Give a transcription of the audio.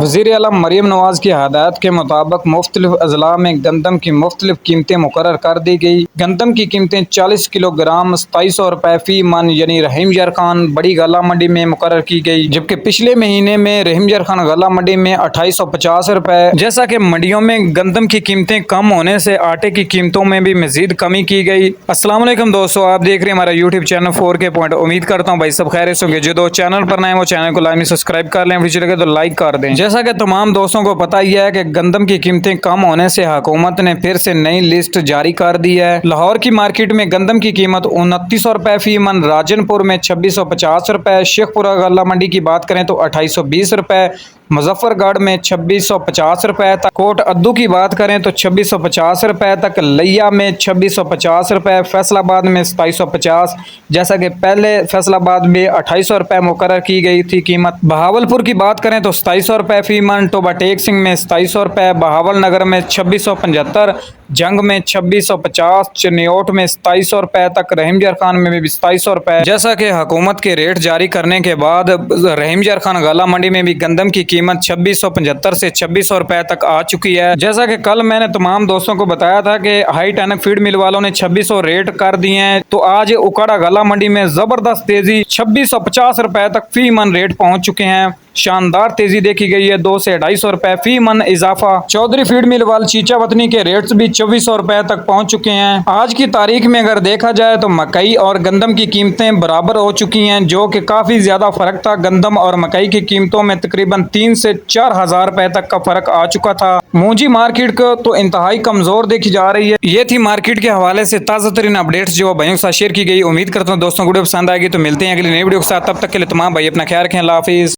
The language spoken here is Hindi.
वज़ीर आला मरीम नवाज की हदायत के मुताबिक मुख्तलिफ अजला में गंदम की मुख्तलिफ कीमतें मुकर्रर कर दी गई। गंदम की कीमतें 40 किलोग्राम 2700 रुपये फी मन यानी रहीम यार खान बड़ी गला मंडी में मुकर्रर की गई, जबकि पिछले महीने में रहीम यार खान गला मंडी में 2850 रुपये। जैसा कि मंडियों में गंदम की कीमतें कम होने से आटे की कीमतों में भी मजीद कमी की गई। अस्सलाम वालेकुम दोस्तों, आप देख रहे हैं हमारा यूट्यूब चैनल 4K पॉइंट। उम्मीद करता हूँ भाई सब खैरियत होंगे। जो दो चैनल पर नए वो चैनल को लाइक सब्सक्राइब कर लें, वीडियो लगे तो लाइक कर दें। जैसा कि तमाम दोस्तों को पता ही है कि गंदम की कीमतें कम होने से हुकूमत ने फिर से नई लिस्ट जारी कर दी है। लाहौर की मार्केट में गंदम की कीमत 2900 रुपये फी मन, राजनपुर में 2650 रुपये, शेखपुरा गला मंडी की बात करें तो 2820 रुपये, मुजफ्फरगढ़ में 2650 रुपये तक, कोट अद्दू की बात करें तो 2650 रुपये तक, लिया में 2650 रुपये, फैसलाबाद में 2750। जैसा कि पहले फैसलाबाद में 2800 रुपये मुकर्रर की गई थी कीमत। बहावलपुर की बात करें तो 2700 रुपये फी मन, टोबा टेक सिंह में 2700 रुपये, बहावल नगर में 2675, जंग में 2650, चिन्योट में 2700 रुपये तक, रहीम यार खान में भी 2700 रुपये। जैसा कि हुकूमत के रेट जारी करने के बाद रहीम यार खान गला मंडी में भी गंदम की कीमत 2675 से 2600 रुपये तक आ चुकी है। जैसा कि कल मैंने तमाम दोस्तों को बताया था कि हाई टैनक फीड मिल वालों ने 2600 रेट कर दिए हैं, तो आज उकाड़ा गला मंडी में जबरदस्त तेजी 2650 रुपये तक फी मन रेट पहुंच चुके हैं। शानदार तेजी देखी गई है, 200 से 250 रुपये फी मन इजाफा। चौधरी फीड मिल वाल चीचा वतनी के रेट्स भी 2400 रुपये तक पहुंच चुके हैं। आज की तारीख में अगर देखा जाए तो मकई और गंदम की कीमतें बराबर हो चुकी हैं, जो कि काफी ज्यादा फर्क था। गंदम और मकई की कीमतों में तकरीबन 3 से 4 हजार रुपए तक का फर्क आ चुका था। मूंजी मार्केट को तो इंतहाई कमजोर देखी जा रही है। ये थी मार्केट के हवाले से ताज़ा तरीन अपडेट्स जो भाइयों के साथ शेयर की गई। उम्मीद करता हूँ दोस्तों को वीडियो पसंद आएगी, तो मिलते हैं अगली नई वीडियो के साथ। तब तक के लिए तमाम भाई अपना ख्याल रखें। अल्लाह हाफिज।